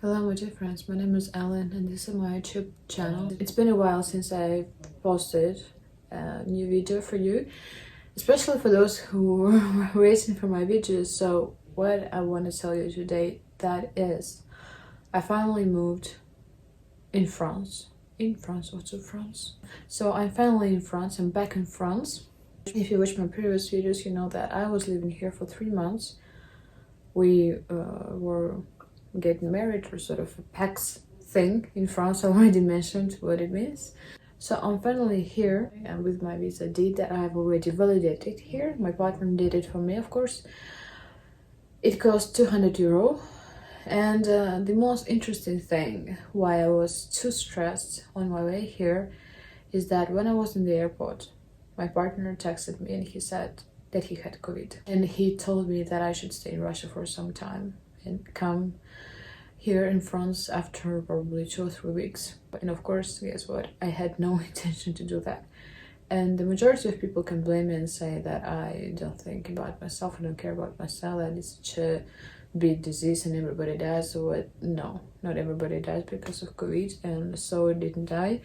Hello my dear friends, my name is Ellen and this is my YouTube channel. It's been a while since I posted a new video for you, especially for those who were waiting for my videos. So what I want to tell you today, that is, I finally moved in France. What's in France? So I'm finally in France, I'm back in France. If you watch my previous videos, you know that I was living here for 3 months. We were getting married, or sort of a PAX thing in France. I already mentioned what it means. So I'm finally here and with my visa date that I have already validated here. My partner did it for me, of course. It cost 200 euro. And the most interesting thing why I was too stressed on my way here is that when I was in the airport, my partner texted me and he said that he had COVID. And he told me that I should stay in Russia for some time and come here in France after probably 2 or 3 weeks. And of course, guess what? I had no intention to do that. And the majority of people can blame me and say that I don't think about myself, I don't care about myself, that it's such a big disease and everybody dies. So what? No, not everybody dies because of COVID, and so I didn't die.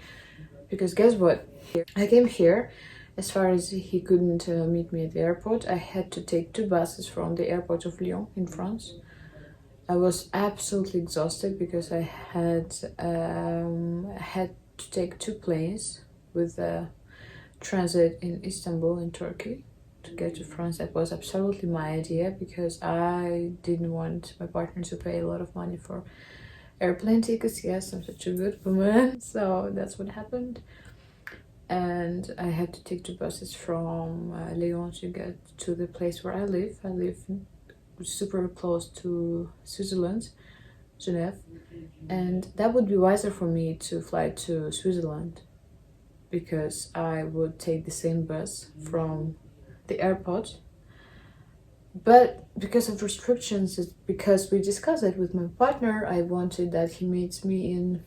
Because guess what? I came here. As far as he couldn't meet me at the airport, I had to take 2 buses from the airport of Lyon in France. I was absolutely exhausted because I had to take 2 planes with a transit in Istanbul in Turkey to get to France. That was absolutely my idea because I didn't want my partner to pay a lot of money for airplane tickets. Yes, I'm such a good woman. So that's what happened. And I had to take 2 buses from Lyon to get to the place where I live. I live super close to Switzerland, Geneva, and that would be wiser for me to fly to Switzerland because I would take the same bus from the airport. But because of restrictions, because we discussed it with my partner, I wanted that he meets me in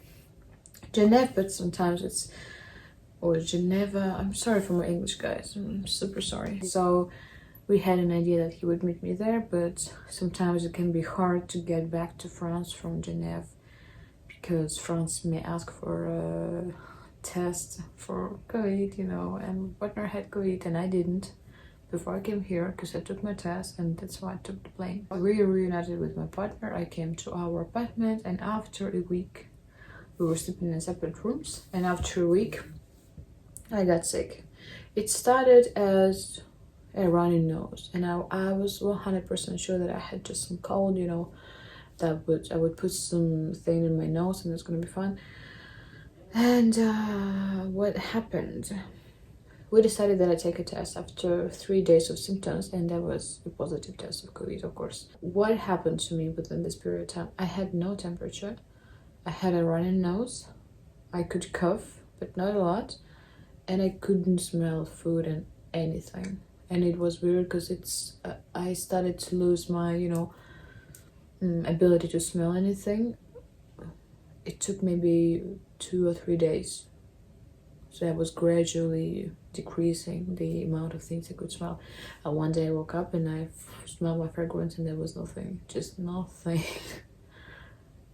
Geneva, but sometimes it's or Geneva. I'm sorry for my English, guys. I'm super sorry. So we had an idea that he would meet me there, but sometimes it can be hard to get back to France from Geneva because France may ask for a test for COVID, and my partner had COVID and I didn't before I came here because I took my test, and that's why I took the plane. We reunited with my partner. I came to our apartment, and after a week, we were sleeping in separate rooms, and after a week, I got sick. It started as a runny nose, and I was 100% sure that I had just some cold, that I would put something in my nose and it's gonna be fine. And what happened? We decided that I take a test after 3 days of symptoms, and that was a positive test of COVID, of course. What happened to me within this period of time? I had no temperature, I had a runny nose, I could cough, but not a lot, and I couldn't smell food and anything. And it was weird because I started to lose my ability to smell anything. It took maybe 2 or 3 days, so I was gradually decreasing the amount of things I could smell. And one day I woke up and I smelled my fragrance and there was nothing, just nothing.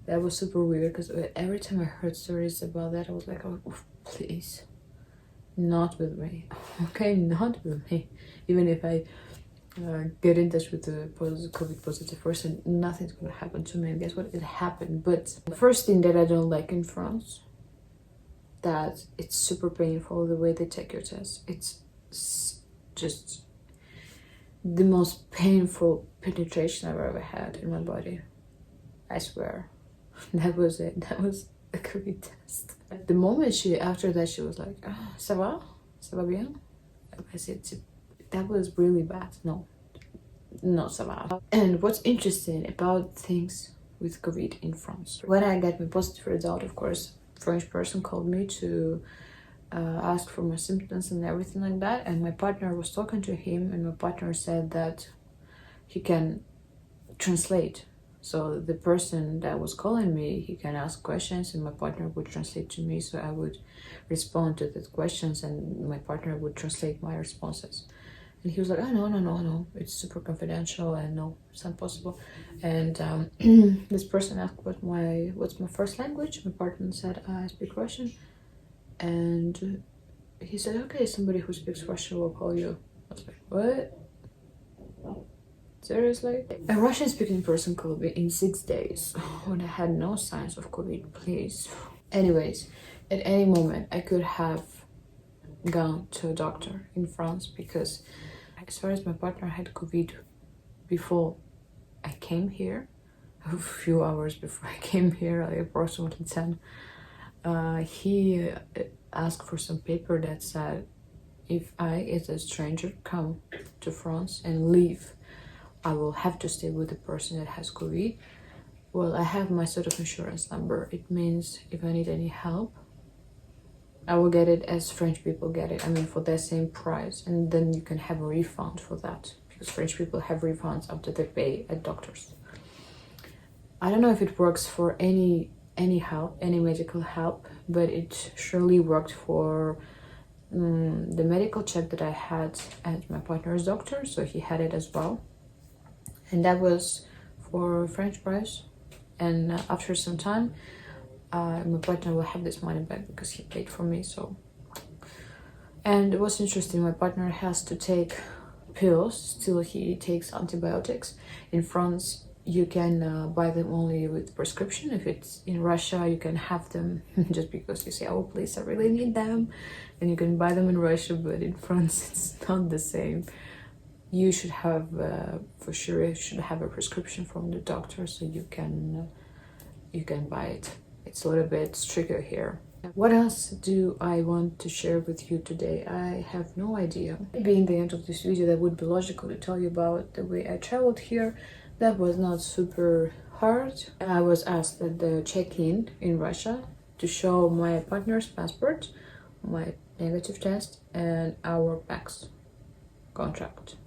That was super weird because every time I heard stories about that, I was like, oh, please, not with me. Okay, not with me. Even if I get in touch with a COVID positive person, nothing's gonna happen to me. And guess what? It happened. But the first thing that I don't like in France, that it's super painful the way they take your test. It's just the most painful penetration I've ever had in my body. I swear. That was it. That was a COVID test. The moment after that, she was like, oh, ça va? Ça va bien? I said, that was really bad. No, not ça va. And what's interesting about things with COVID in France, when I got my positive result, of course, French person called me to ask for my symptoms and everything like that, and my partner was talking to him, and my partner said that he can translate. So the person that was calling me, he can ask questions and my partner would translate to me, so I would respond to the questions and my partner would translate my responses. And he was like, oh, no, it's super confidential and no, it's not possible. And this person asked what's my first language. My partner said, I speak Russian. And he said, okay, somebody who speaks Russian will call you. I was like, what? Seriously? A Russian speaking person called me in 6 days when I had no signs of COVID, please. Anyways, at any moment I could have gone to a doctor in France, because as far as my partner had COVID before I came here, a few hours before I came here, like approximately 10, he asked for some paper that said if I, as a stranger, come to France and leave, I will have to stay with the person that has COVID. Well, I have my sort of insurance number. It means if I need any help, I will get it as French people get it. I mean, for the same price. And then you can have a refund for that, because French people have refunds after they pay at doctors. I don't know if it works for any help, any medical help, but it surely worked for the medical check that I had at my partner's doctor, so he had it as well. And that was for French price. And after some time, my partner will have this money back because he paid for me. So, and what's interesting, my partner has to take pills. Still, he takes antibiotics. In France, you can buy them only with prescription. If it's in Russia, you can have them just because you say, oh please, I really need them, and you can buy them in Russia. But in France, it's not the same. You should have, for sure, you should have a prescription from the doctor so you can buy it. It's a little bit stricter here. What else do I want to share with you today? I have no idea. Maybe in the end of this video that would be logical to tell you about the way I traveled here. That was not super hard. I was asked at the check-in in Russia to show my partner's passport, my negative test, and our PAX contract.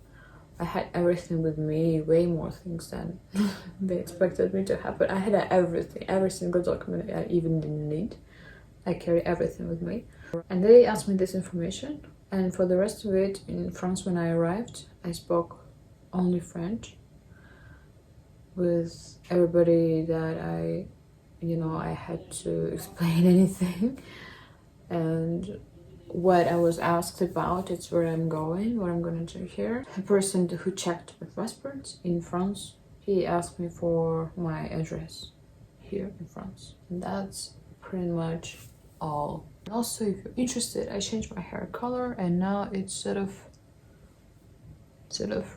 I had everything with me, way more things than they expected me to have. But I had everything, every single document I even didn't need. I carry everything with me. And they asked me this information. And for the rest of it, in France when I arrived, I spoke only French with everybody that I had to explain anything. And what I was asked about, it's where I'm going, what I'm gonna do here. The person who checked my passport in France, he asked me for my address here in France. And that's pretty much all. Also, if you're interested, I changed my hair color and now it's sort of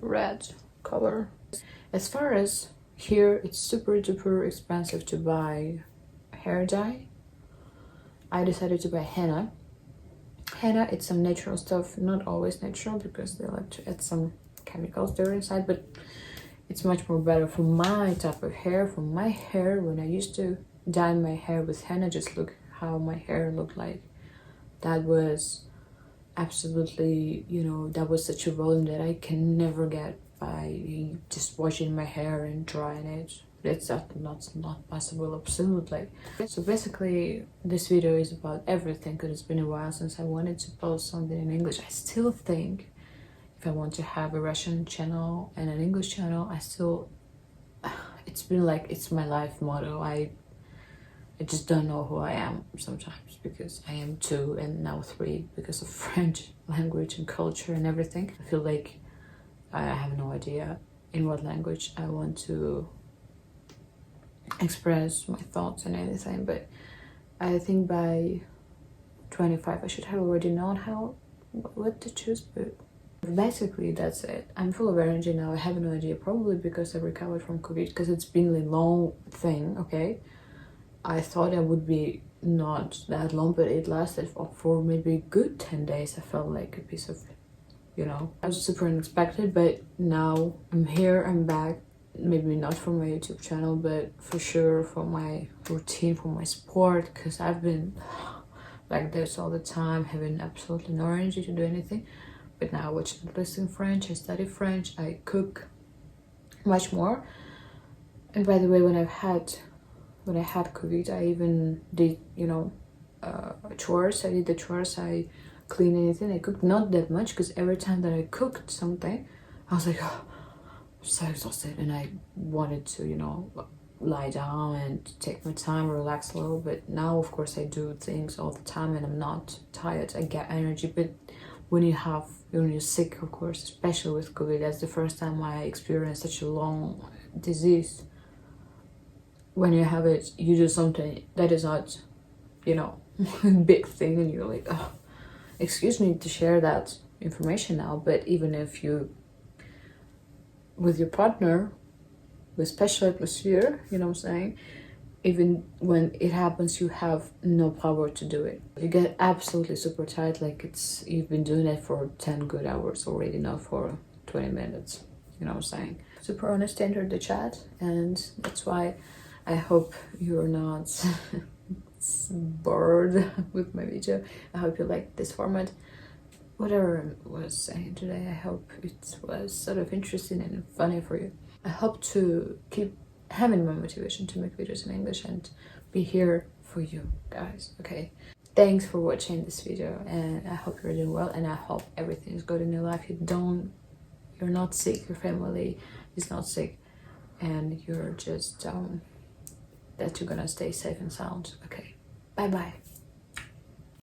red color. As far as here, it's super duper expensive to buy hair dye. I decided to buy henna. Henna, it's some natural stuff, not always natural because they like to add some chemicals there inside, but it's much more better for my type of hair. For my hair, when I used to dye my hair with henna, just look how my hair looked like. That was absolutely, that was such a volume that I can never get by just washing my hair and drying it. It's not possible, absolutely. So basically, this video is about everything because it's been a while since I wanted to post something in English. I still think if I want to have a Russian channel and an English channel, it's been like, it's my life motto. I just don't know who I am sometimes, because I am 2 and now 3 because of French language and culture and everything. I feel like I have no idea in what language I want to express my thoughts and anything, but I think by 25 I should have already known what to choose. But basically that's it. I'm full of energy now. I have no idea, probably because I recovered from COVID, because it's been a long thing. Okay, I thought I would be not that long, but it lasted for maybe a good 10 days. I felt like a piece of, it was super unexpected, but now I'm here, I'm back. Maybe not for my YouTube channel, but for sure for my routine, for my sport, because I've been like this all the time, having absolutely no energy to do anything. But now I watch and listen French, I study French, I cook much more. And by the way, when I had COVID, I even did chores. I did the chores. I clean anything. I cooked not that much because every time that I cooked something, I was like, oh, I'm so exhausted, and I wanted to, you know, lie down and take my time, relax a little. But now, of course, I do things all the time, and I'm not tired. I get energy. But when you're sick, of course, especially with COVID, that's the first time I experienced such a long disease. When you have it, you do something that is not, you know, big thing, and you're like, oh, excuse me to share that information now, but even if you with your partner with special atmosphere, you know what I'm saying, even when it happens, you have no power to do it. You get absolutely super tired, like it's you've been doing it for 10 good hours already, not for 20 minutes, you know what I'm saying. Super honest entered the chat, and that's why I hope you're not bored with my video. I hope you liked this format. Whatever I was saying today, I hope it was sort of interesting and funny for you. I hope to keep having my motivation to make videos in English and be here for you guys, okay? Thanks for watching this video, and I hope you're doing well, and I hope everything is good in your life. You're not sick, your family is not sick, and you're just that you're gonna stay safe and sound, okay? Bye bye.